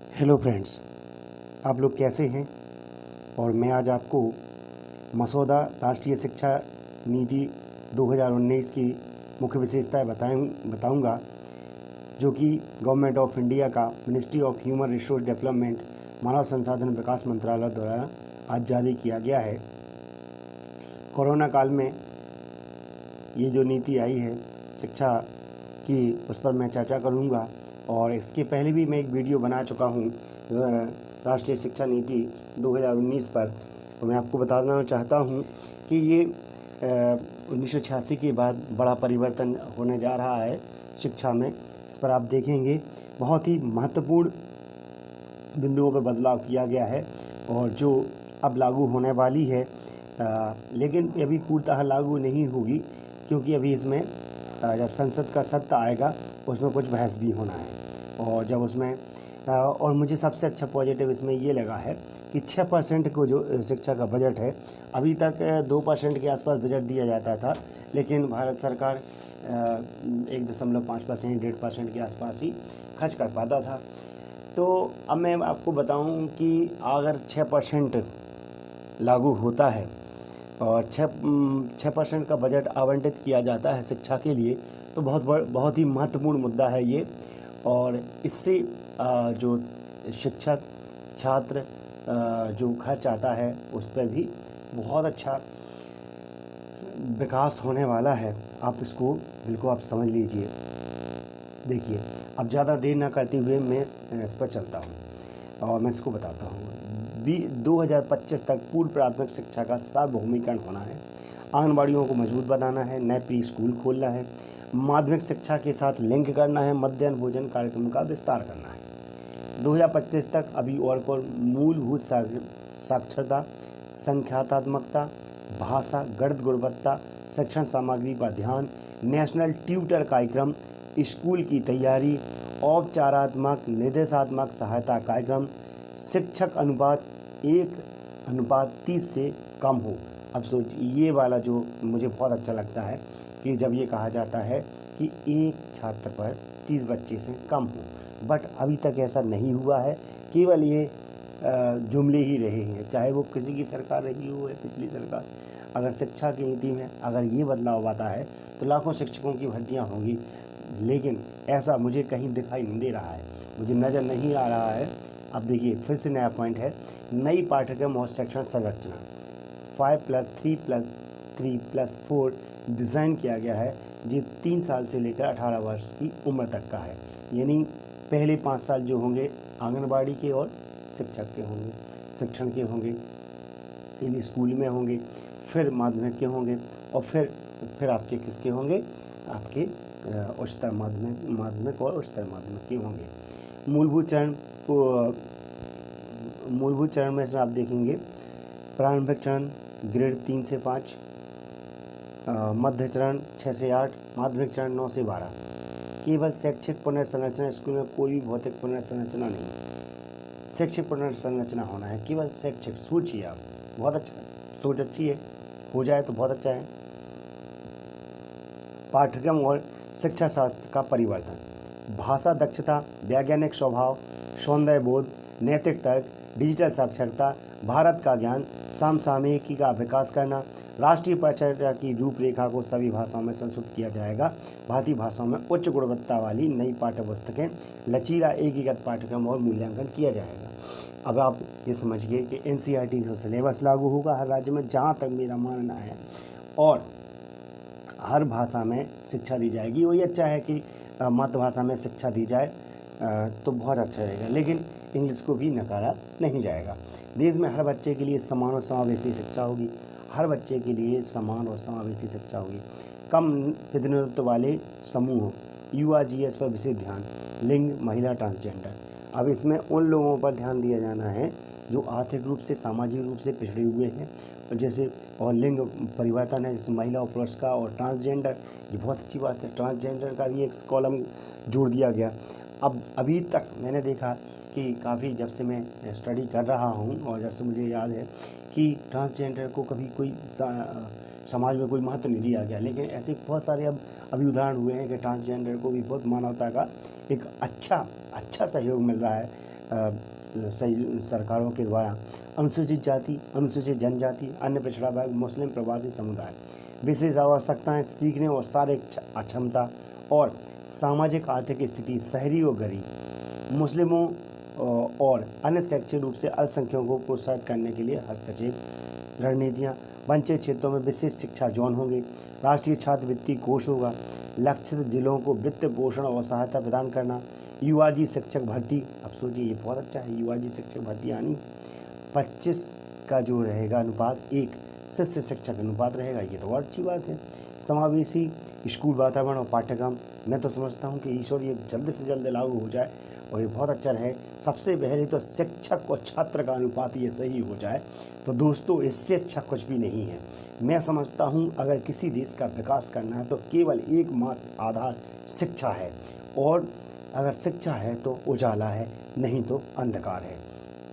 Hello friends, आप लोग कैसे हैं। और मैं आज आपको मसौदा राष्ट्रीय शिक्षा नीति 2019 की मुख्य विशेषताएं बताऊंगा, जो कि गवर्नमेंट ऑफ इंडिया का ministry of human resource development मानव संसाधन विकास मंत्रालय द्वारा आज जारी किया गया है। कोरोना काल में ये जो नीति आई है शिक्षा की, उस पर मैं चर्चा करूंगा। और इसके पहले भी मैं एक वीडियो बना चुका हूँ राष्ट्रीय शिक्षा नीति 2019 पर। तो मैं आपको बताना चाहता हूँ कि ये 1986 के बाद बड़ा परिवर्तन होने जा रहा है शिक्षा में। इस पर आप देखेंगे बहुत ही महत्वपूर्ण बिंदुओं पर बदलाव किया गया है और जो अब लागू होने वाली है, लेकिन अभी पूर्णतः लागू नहीं होगी, क्योंकि अभी इसमें जब संसद का सत्र आएगा उसमें कुछ बहस भी होना है। और जब उसमें और मुझे सबसे अच्छा पॉजिटिव इसमें ये लगा है कि 6% को जो शिक्षा का बजट है, अभी तक 2% के आसपास बजट दिया जाता था, लेकिन भारत सरकार 1.5%, 1.5% के आसपास ही खर्च कर पाता था। तो अब मैं आपको बताऊं कि अगर 6% लागू होता है और 6% का बजट आवंटित किया जाता है शिक्षा के लिए, तो बहुत ही महत्वपूर्ण मुद्दा है ये। और इससे जो शिक्षक छात्र जो खर्च आता है उस पर भी बहुत अच्छा विकास होने वाला है। आप इसको बिल्कुल आप समझ लीजिए। देखिए, अब ज़्यादा देर ना करते हुए मैं इस पर चलता हूँ और मैं इसको बताता हूँ। 2025 तक पूर्व प्राथमिक शिक्षा का सार्वभौमिकरण होना है, आंगनबाड़ियों को मजबूत बनाना है, नए प्री स्कूल खोलना है, माध्यमिक शिक्षा के साथ लिंक करना है, मध्याह्न भोजन कार्यक्रम का विस्तार करना है। 2025 तक अभी और मूलभूत साक्षरता, संख्यात्मकता, भाषा, गणित गुणवत्ता, शिक्षण सामग्री पर ध्यान, नेशनल ट्यूटर कार्यक्रम, स्कूल की तैयारी, औपचारात्मक निर्देशात्मक सहायता कार्यक्रम, शिक्षक अनुपात 1:30 से कम हो। अब सोचिए, ये वाला जो मुझे बहुत अच्छा लगता है कि जब ये कहा जाता है कि एक छात्र पर 30 बच्चे से कम हो, बट अभी तक ऐसा नहीं हुआ है। केवल ये जुमले ही रहे हैं, चाहे वो किसी की सरकार रही हो या पिछली सरकार। अगर शिक्षा की नीति में अगर ये बदलाव आता है तो लाखों शिक्षकों की भर्तियाँ होंगी, लेकिन ऐसा मुझे कहीं दिखाई नहीं दे रहा है, मुझे नज़र नहीं आ रहा है। अब देखिए, फिर से नया पॉइंट है, नई पाठ्यक्रम और शिक्षण संरचना 5+3+3+4 डिज़ाइन किया गया है। ये 3 साल से लेकर 18 वर्ष की उम्र तक का है, यानी पहले 5 साल जो होंगे आंगनबाड़ी के और शिक्षक के होंगे, शिक्षण के होंगे, यानी स्कूल में होंगे, फिर माध्यमिक के होंगे, और फिर आपके किसके होंगे, आपके उच्चतर माध्यमिक और उच्चतर माध्यमिक के होंगे। मूलभूत चरण में इसमें आप देखेंगे प्रारंभिक चरण ग्रेड 3 से 5, मध्य चरण 6 से 8, माध्यमिक चरण 9 से 12। केवल शैक्षिक पुनर्संरचना, स्कूल में कोई भी भौतिक पुनर्संरचना नहीं, शैक्षिक पुनर्संरचना होना है, केवल शैक्षिक। सोचिए आप, बहुत अच्छा, सोच अच्छी है, हो जाए तो बहुत अच्छा है। पाठ्यक्रम और शिक्षा शास्त्र का परिवर्तन, भाषा दक्षता, वैज्ञानिक स्वभाव, सौंदर्य बोध, नैतिक तर्क, डिजिटल साक्षरता, भारत का ज्ञान, समसामयिकी का विकास करना, राष्ट्रीय परीक्षा की रूपरेखा को सभी भाषाओं में संशोधित किया जाएगा। भारतीय भाषाओं में उच्च गुणवत्ता वाली नई पाठ्य पुस्तकें, लचीला एकीकृत पाठ्यक्रम और मूल्यांकन किया जाएगा। अब आप ये समझिए कि NCERT का सिलेबस लागू होगा हर राज्य में, जहाँ तक मेरा मानना है, और हर भाषा में शिक्षा दी जाएगी। वही अच्छा है कि मातृभाषा में शिक्षा दी जाए तो बहुत अच्छा रहेगा, लेकिन इंग्लिश को भी नकारा नहीं जाएगा। देश में हर बच्चे के लिए समान और समावेशी शिक्षा होगी, हर बच्चे के लिए समान और समावेशी शिक्षा होगी। कम प्रतिनिधित्व वाले समूह, URGS पर विशेष ध्यान, लिंग, महिला, ट्रांसजेंडर। अब इसमें उन लोगों पर ध्यान दिया जाना है जो आर्थिक रूप से, सामाजिक रूप से पिछड़े हुए हैं, जैसे, और लिंग परिवर्तन है, जैसे महिला और पुरुष का, और ट्रांसजेंडर। ये बहुत अच्छी बात है, ट्रांसजेंडर का भी एक कॉलम जोड़ दिया गया। अब अभी तक मैंने देखा कि काफ़ी, जब से मैं स्टडी कर रहा हूँ और जब से मुझे याद है कि ट्रांसजेंडर को कभी कोई समाज में कोई महत्व नहीं दिया गया, लेकिन ऐसे बहुत सारे अभी उदाहरण हुए हैं कि ट्रांसजेंडर को भी बहुत मानवता का एक अच्छा सहयोग मिल रहा है। सही सरकारों के द्वारा अनुसूचित जाति, अनुसूचित जनजाति, अन्य पिछड़ा वर्ग, मुस्लिम, प्रवासी समुदाय, विशेष आवश्यकताएं, सीखने और शारीरिक अक्षमता और सामाजिक आर्थिक स्थिति, शहरी और गरीब, मुस्लिमों और अन्य शैक्षिक रूप से अल्पसंख्यकों को प्रोत्साहित करने के लिए हस्तक्षेप रणनीतियाँ, वंचित क्षेत्रों में विशेष शिक्षा जोन होंगे, राष्ट्रीय छात्रवृत्ति कोष होगा, लक्षित जिलों को वित्त पोषण और सहायता प्रदान करना, यूआरजी शिक्षक भर्ती। अब सोचिए, ये बहुत अच्छा है, यूआरजी शिक्षक भर्ती आनी 25 का जो रहेगा अनुपात 1 शिष्य शिक्षक अनुपात रहेगा, ये तो और अच्छी बात है। समावेशी स्कूल वातावरण और पाठ्यक्रम, मैं तो समझता हूँ कि ईश्वर ये जल्द से जल्द लागू हो जाए और ये बहुत अच्छा रहे। सबसे पहले तो शिक्षक और छात्र का अनुपात ये सही हो जाए तो दोस्तों इससे अच्छा कुछ भी नहीं है। मैं समझता हूँ अगर किसी देश का विकास करना है तो केवल एकमात्र आधार शिक्षा है, और अगर शिक्षा है तो उजाला है, नहीं तो अंधकार है।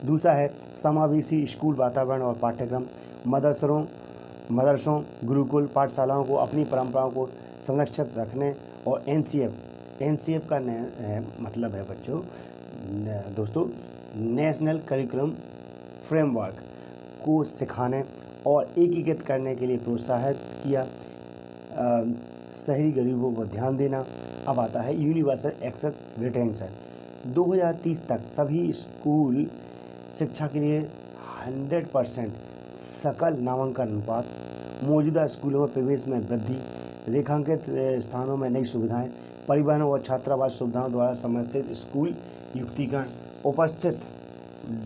दूसरा है समावेशी स्कूल वातावरण और पाठ्यक्रम, मदरसों गुरुकुल पाठशालाओं को अपनी परंपराओं को संरक्षित रखने और एनसीएफ का मतलब है बच्चों दोस्तों नेशनल करिकुलम फ्रेमवर्क को सिखाने और एकीकृत करने के लिए प्रोत्साहित किया। शहरी गरीबों पर ध्यान देना। अब आता है यूनिवर्सल एक्सेस रिटेंशन। 2030 तक सभी स्कूल शिक्षा के लिए 100% सकल नामांकन अनुपात, मौजूदा स्कूलों में प्रवेश में वृद्धि, रेखांकित स्थानों में नई सुविधाएं, परिवहन और छात्रावास सुविधाओं द्वारा समर्थित स्कूल युक्तिकरण, उपस्थित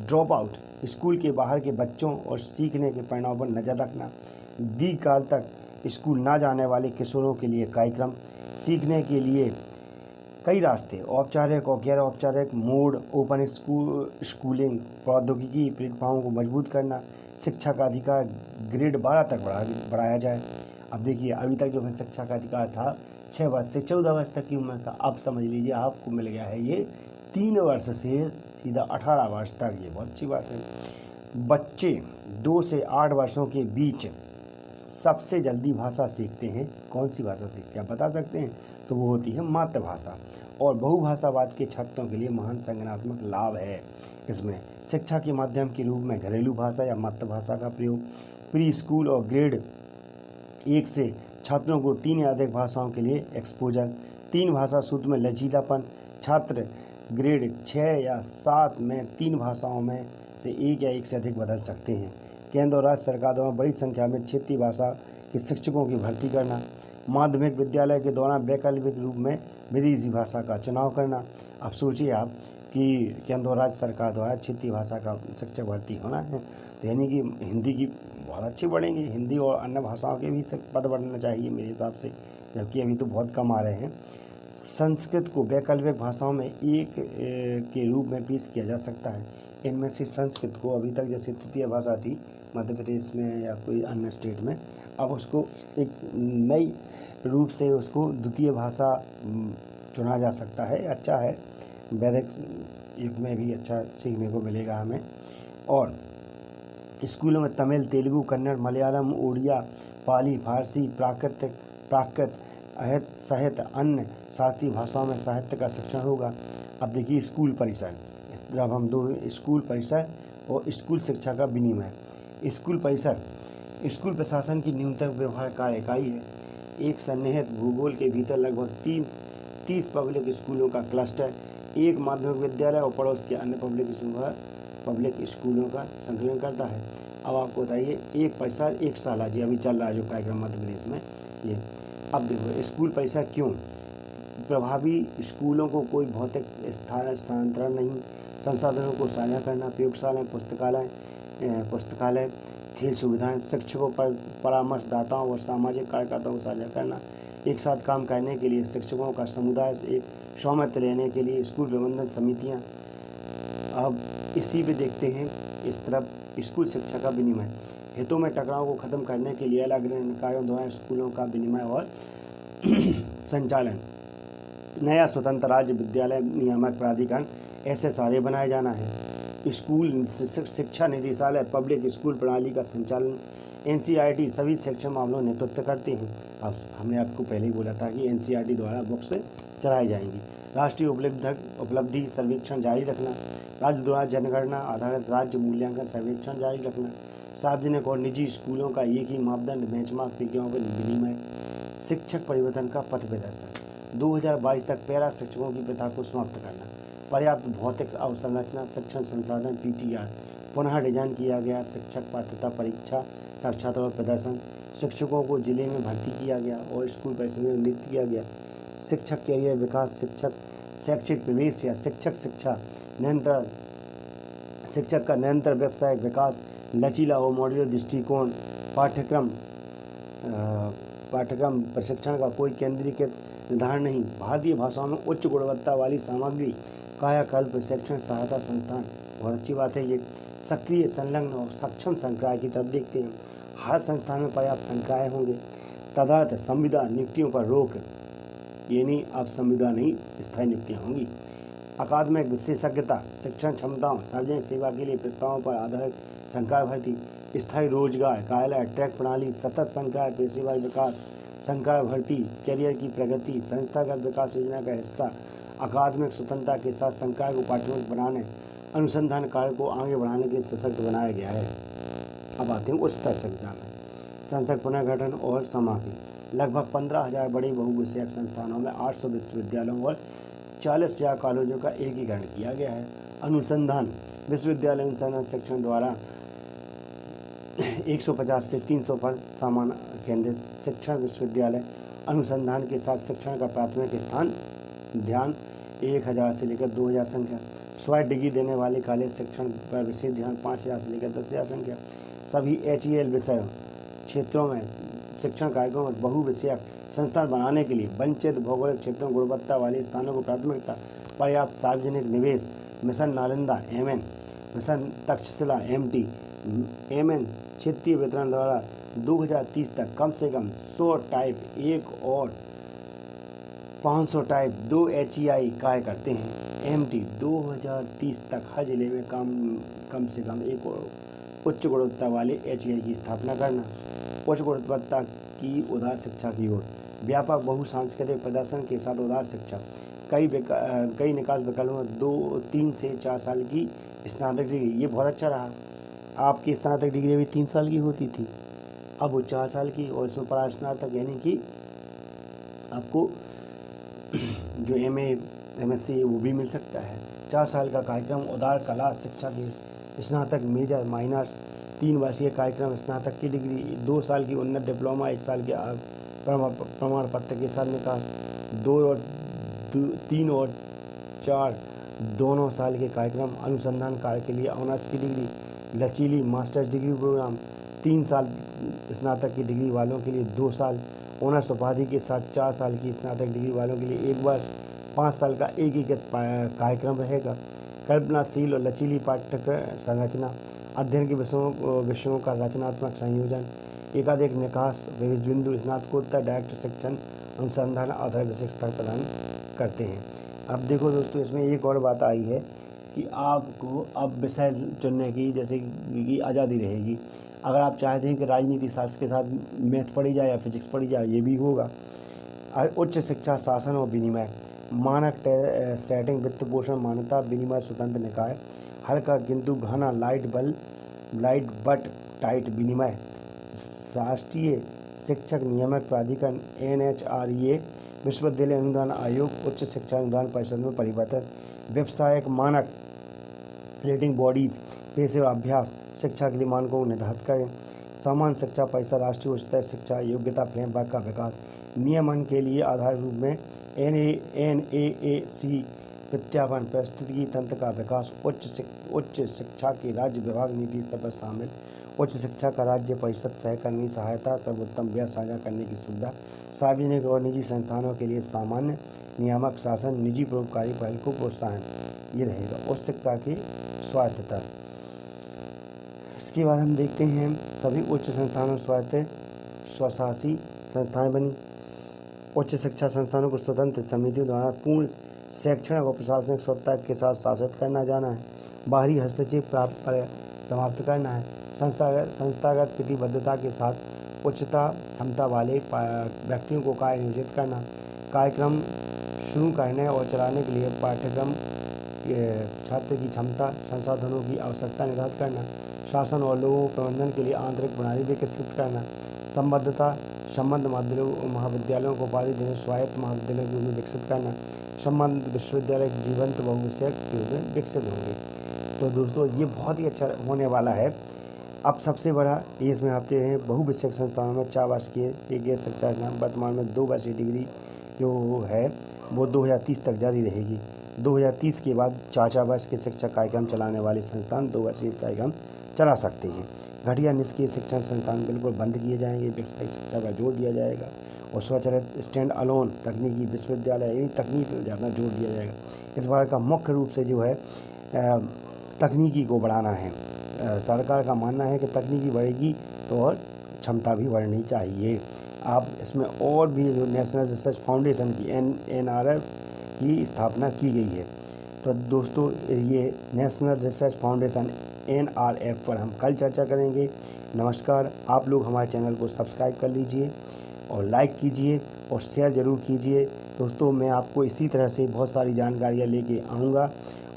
ड्रॉप आउट, स्कूल के बाहर के बच्चों और सीखने के परिणामों पर नज़र रखना, दीर्घकाल तक स्कूल ना जाने वाले किशोरों के लिए कार्यक्रम, सीखने के लिए कई रास्ते, औपचारिक और गैर औपचारिक मोड, ओपन स्कूलिंग, प्रौद्योगिकी प्लेटफॉर्म को मजबूत करना, शिक्षा का अधिकार ग्रेड 12 तक बढ़ाया जाए। अब देखिए, अभी तक जो है शिक्षा का अधिकार था 6 वर्ष से 14 वर्ष तक की उम्र का, अब समझ लीजिए आपको मिल गया है ये 3 वर्ष से सीधा 18 वर्ष तक। ये बहुत अच्छी बात है। बच्चे 2 से 8 वर्षों के बीच सबसे जल्दी भाषा सीखते हैं। कौन सी भाषा सीखते हैं आप बता सकते हैं? तो वो होती है मातृभाषा। और बहुभाषावाद के छात्रों के लिए महान संज्ञानात्मक लाभ है इसमें। शिक्षा के माध्यम के रूप में घरेलू भाषा या मातृभाषा का प्रयोग, प्री स्कूल और ग्रेड 1 से छात्रों को 3 या अधिक भाषाओं के लिए एक्सपोजर, 3 भाषा सूत्र में लचीलापन, छात्र ग्रेड 6 या 7 में 3 भाषाओं में से एक या एक से अधिक बदल सकते हैं। केंद्र और राज्य सरकार द्वारा बड़ी संख्या में क्षेत्रीय भाषा के शिक्षकों की भर्ती करना, माध्यमिक विद्यालय के दौरान वैकल्पिक रूप में विदेशी भाषा का चुनाव करना। अब सोचिए आप कि केंद्र और राज्य सरकार द्वारा क्षेत्रीय भाषा का शिक्षक भर्ती होना है, तो यानी कि हिंदी की बहुत अच्छी बढ़ेंगी, हिंदी और अन्य भाषाओं के भी पद बढ़ना चाहिए मेरे हिसाब से, जबकि अभी तो बहुत कम आ रहे हैं। संस्कृत को वैकल्पिक भाषाओं में एक के रूप में पेश किया जा सकता है। इनमें से संस्कृत को अभी तक जैसे तृतीय भाषा थी मध्य प्रदेश में या कोई अन्य स्टेट में, अब उसको एक नई रूप से उसको द्वितीय भाषा चुना जा सकता है। अच्छा है, वैदिक युग में भी अच्छा सीखने को मिलेगा हमें। और स्कूलों में तमिल, तेलुगु, कन्नड़, मलयालम, उड़िया, पाली, फारसी, प्राकृत साहित्य, अन्य शास्त्रीय भाषाओं में साहित्य का शिक्षण होगा। अब देखिए स्कूल परिसर, जब हम दो स्कूल परिसर और स्कूल शिक्षा का विनिमय। स्कूल परिसर स्कूल प्रशासन की न्यूनतम व्यवहार कार्य इकाई है। एक सन्निहित भूगोल के भीतर लगभग 30 पब्लिक स्कूलों का क्लस्टर, एक माध्यमिक विद्यालय और पड़ोस के अन्य पब्लिक स्कूलों का संकलन करता है। अब आपको बताइए, एक परिसर एक साल जी अभी चल रहा है जो कार्यक्रम मध्य प्रदेश में ये। अब देखो स्कूल परिसर क्यों प्रभावी, स्कूलों को कोई भौतिक स्थानांतरण नहीं, संसाधनों को साझा करना, प्रयोगशालाएं, पुस्तकालय, खेल सुविधाएं, शिक्षकों पर परामर्शदाताओं और सामाजिक कार्यकर्ताओं को साझा करना, एक साथ काम करने के लिए शिक्षकों का समुदाय से एक स्वामित्व लेने के लिए स्कूल प्रबंधन समितियां। अब इसी पे देखते हैं इस तरफ स्कूल शिक्षा का विनिमय, हितों में टकराव को खत्म करने के लिए अलग अलग निकायों द्वारा स्कूलों का विनिमय और संचालन। नया स्वतंत्र राज्य विद्यालय नियामक प्राधिकरण ऐसे सारे बनाए जाना है। स्कूल शिक्षा निदेशालय पब्लिक स्कूल प्रणाली का संचालन, एनसीईआरटी सभी शिक्षण मामलों नेतृत्व करते हैं। अब हमने आपको पहले ही बोला था कि एनसीईआरटी द्वारा बुक्स चलाई जाएंगी। राष्ट्रीय उपलब्धि सर्वेक्षण जारी रखना, राज्य द्वारा जनगणना आधारित राज्य मूल्यांकन सर्वेक्षण जारी रखना, सार्वजनिक और निजी स्कूलों का एक ही मापदंड बेंचमार्क विज्ञापन विनिमय, शिक्षक परिवर्तन का पथ प्रदर्शन, 2022 तक पैरा शिक्षकों की प्रथा को समाप्त करना, पर्याप्त भौतिक अवसंरचना शिक्षण संसाधन पीटीआर पुनः डिजाइन किया गया, शिक्षक पात्रता परीक्षा साक्षात्कार और प्रदर्शन, शिक्षकों को जिले में भर्ती किया गया और स्कूल परिसर में नियुक्त किया गया, शिक्षक कैरियर विकास, शिक्षक शैक्षिक प्रवेश या शिक्षक शिक्षा निरंतर शिक्षक का निरंतर व्यावसायिक विकास, लचीला और मॉड्यूलर दृष्टिकोण, पाठ्यक्रम प्रशिक्षण का कोई केंद्रीकृत निर्धारण नहीं, भारतीय भाषाओं में उच्च गुणवत्ता वाली सामग्री, कायाकल्प शिक्षण सहायता संस्थान। बहुत अच्छी बात है ये। सक्रिय संलग्न और सक्षम संकाय की तरफ देखते हैं, हर संस्थान में पर्याप्त संकाय होंगे। तदर्थ संविदा नियुक्तियों पर रोक, यानी अब संविदा नहीं स्थायी नियुक्तियाँ होंगी। अकादमिक विशेषज्ञता, शिक्षण क्षमताओं, सार्वजनिक सेवा के लिए प्रस्तावों पर आधारित संकाय भर्ती, स्थायी रोजगार, कार्यालय ट्रैक प्रणाली, सतत संकाय पेशेवर विकास, संकाय भर्ती, कैरियर की प्रगति, संस्थागत विकास योजना का हिस्सा, अकादमिक स्वतंत्रता के साथ संकाय को पाठ्यक्रम बनाने, अनुसंधान कार्य को आगे बढ़ाने के लिए सशक्त बनाया गया है। अब आते हैं उच्चतर शिक्षा में, संस्थक पुनर्गठन और समाप्ति। लगभग 15,000 बड़े बहुविषयक संस्थानों में 800 विश्वविद्यालयों और 40,000 कॉलेजों का एकीकरण किया गया है। अनुसंधान, विश्वविद्यालय अनुसंधान शिक्षण द्वारा 150 से 300 पर सामान केंद्रित शिक्षण, विश्वविद्यालय अनुसंधान के साथ शिक्षण का प्राथमिक स्थान ध्यान 1000 से लेकर 2000 संख्या, स्वायत्त डिग्री देने वाले कॉलेज शिक्षण पर विशेष ध्यान 5000 से लेकर 10,000 संख्या, सभी HEL विषय क्षेत्रों में शिक्षण कार्यक्रम और बहुविषयक संस्थान बनाने के लिए वंचित भौगोलिक क्षेत्रों गुणवत्ता वाले स्थानों को प्राथमिकता, पर्याप्त सार्वजनिक निवेश, mission Nalanda MN, mission Takshashila MT, MN क्षेत्रीय वितरण द्वारा 2030 तक कम से कम 100 टाइप 1 और 500 टाइप 2 HEI कार्य करते हैं। MT 2030 तक हर जिले में कम से कम एक उच्च गुणवत्ता वाले HEI की स्थापना करना, उच्च गुणवत्ता की उदार शिक्षा की ओर, व्यापक बहुसांस्कृतिक प्रदर्शन के साथ उदार शिक्षा, कई निकास विकल्पों में 3 से 4 साल की स्नातक डिग्री। ये बहुत अच्छा रहा। आपकी स्नातक डिग्री अभी 3 साल की होती थी, अब वो 4 साल की, और इसमें परास्नातक यानी कि आपको जो MA MSc वो भी मिल सकता है। 4 साल का कार्यक्रम उदार कला शिक्षा की स्नातक मेजर माइनर्स, 3 वर्षीय कार्यक्रम स्नातक की डिग्री, 2 साल की उन्नत डिप्लोमा, 1 साल के प्रमाण पत्र के साथ निकास, 3 और 4 दोनों साल के कार्यक्रम अनुसंधान कार्य के लिए ऑनर्स की डिग्री, लचीली मास्टर्स डिग्री प्रोग्राम, 3 साल स्नातक की डिग्री वालों के लिए 2 साल, ऑनर्स उपाधि के साथ 4 साल की स्नातक डिग्री वालों के लिए 1 वर्ष, 5 साल का एकीकृत कार्यक्रम रहेगा। कल्पनाशील और लचीली पाठ्यक्रम संरचना, अध्ययन के विषयों का रचनात्मक संयोजन, एकाधिक निकास विविध बिंदु, स्नातकोत्तर डायरेक्ट शिक्षण अनुसंधान आधारित विषय स्तर प्रदान करते हैं। अब देखो दोस्तों, इसमें एक और बात आई है कि आपको अब विषय चुनने की जैसे कि आज़ादी रहेगी। अगर आप चाहते हैं कि राजनीति शास्त्र के साथ मैथ पढ़ी जाए या फिजिक्स पढ़ी जाए, ये भी होगा। उच्च शिक्षा शासन और विनिमय, मानक सेटिंग, वित्त पोषण मान्यता, विनिमय स्वतंत्र निकाय, हल्का किंतु घना लाइट बट टाइट विनिमय, राष्ट्रीय शिक्षक नियामक प्राधिकरण NHREA, विश्वविद्यालय अनुदान आयोग, उच्च शिक्षा अनुदान परिषद में परिवर्तन, व्यावसायिक मानक रेटिंग बॉडीज, पेशेवर अभ्यास शिक्षा के लिए मानकों को निर्धारित करें, सामान्य शिक्षा परिषद, राष्ट्रीय उच्चतर शिक्षा योग्यता फ्रेमवर्क का विकास, नियमन के लिए आधार रूप में NAAC प्रत्यापन पारिस्थितिकी तंत्र का विकास, उच्च शिक्षा के राज्य विभाग नीति स्तर पर शामिल, उच्च शिक्षा का राज्य परिषद सहकर्मी सहायता, सर्वोत्तम व्यय साझा करने की सुविधा, सार्वजनिक और निजी संस्थानों के लिए सामान्य नियामक शासन, निजी परोपकारी पहल को प्रोत्साहन, ये रहेगा उच्च शिक्षा की स्वायत्तता। इसके बाद हम देखते हैं सभी उच्च संस्थानों स्वायत्त स्वशासी संस्थाएं बनी। उच्च शिक्षा संस्थानों को स्वतंत्र समितियों द्वारा पूर्ण शैक्षणिक और प्रशासनिक स्वतंत्रता के साथ शासित करना जाना है, बाहरी हस्तक्षेप प्राप्त पर समाप्त करना है, संस्थागत प्रतिबद्धता के साथ उच्चता क्षमता वाले व्यक्तियों को कार्य नियोजित करना, कार्यक्रम शुरू करने और चलाने के लिए पाठ्यक्रम छात्र की क्षमता संसाधनों की आवश्यकता निर्धारित करना, शासन और लोगों प्रबंधन के लिए आंतरिक प्रणाली विकसित करना, संबद्धता संबंध महाविद्यालयों को उपाधि देने, स्वायत्त महाविद्यालयों के रूप में विकसित करना, संबंध विश्वविद्यालय जीवंत बहुविषयक के रूप में विकसित होंगे। तो दोस्तों ये बहुत ही अच्छा होने वाला है। अब सबसे बड़ा ये इसमें आते हैं बहुविषयक संस्थानों में 4 वर्ष की एक शिक्षा वर्तमान में 2 वर्षीय डिग्री जो है वो 2030 तक जारी रहेगी। 2030 के बाद 4 वर्ष के शिक्षा कार्यक्रम चलाने वाले संस्थान 2 वर्षीय कार्यक्रम चला सकते हैं। घटिया निष्क्रिय शिक्षण संस्थान बिल्कुल बंद किए जाएंगे, व्यावसायिक शिक्षा पर जोर दिया जाएगा और स्वचालित स्टैंड अलोन तकनीकी विश्वविद्यालय यानी तकनीक पर ज़्यादा जोर दिया जाएगा। इस बार का मुख्य रूप से जो है तकनीकी को बढ़ाना है। सरकार का मानना है कि तकनीकी बढ़ेगी तो और क्षमता भी बढ़नी चाहिए। आप इसमें और भी जो नेशनल रिसर्च फाउंडेशन की NRF की स्थापना की गई है। तो दोस्तों ये नेशनल रिसर्च फाउंडेशन NRF पर हम कल चर्चा करेंगे। नमस्कार। आप लोग हमारे चैनल को सब्सक्राइब कर लीजिए और लाइक कीजिए और शेयर ज़रूर कीजिए। दोस्तों मैं आपको इसी तरह से बहुत सारी जानकारियाँ लेके आऊँगा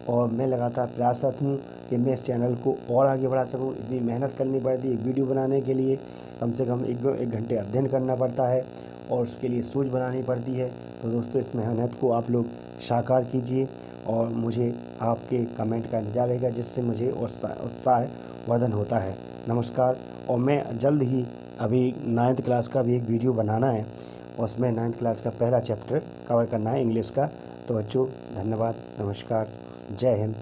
और मैं लगातार प्रयासरत हूँ कि मैं इस चैनल को और आगे बढ़ा सकूँ। इतनी मेहनत करनी पड़ती है वीडियो बनाने के लिए, कम से कम एक घंटे अध्ययन करना पड़ता है और उसके लिए सोच बनानी पड़ती है। तो दोस्तों इस मेहनत को आप लोग साकार कीजिए और मुझे आपके कमेंट का इंतज़ार रहेगा, जिससे मुझे उत्साह वर्धन होता है। नमस्कार। और मैं जल्द ही अभी 9th क्लास का भी एक वीडियो बनाना है, उसमें 9th क्लास का पहला चैप्टर कवर करना है इंग्लिश का। तो बच्चों धन्यवाद, नमस्कार, जय हिंद।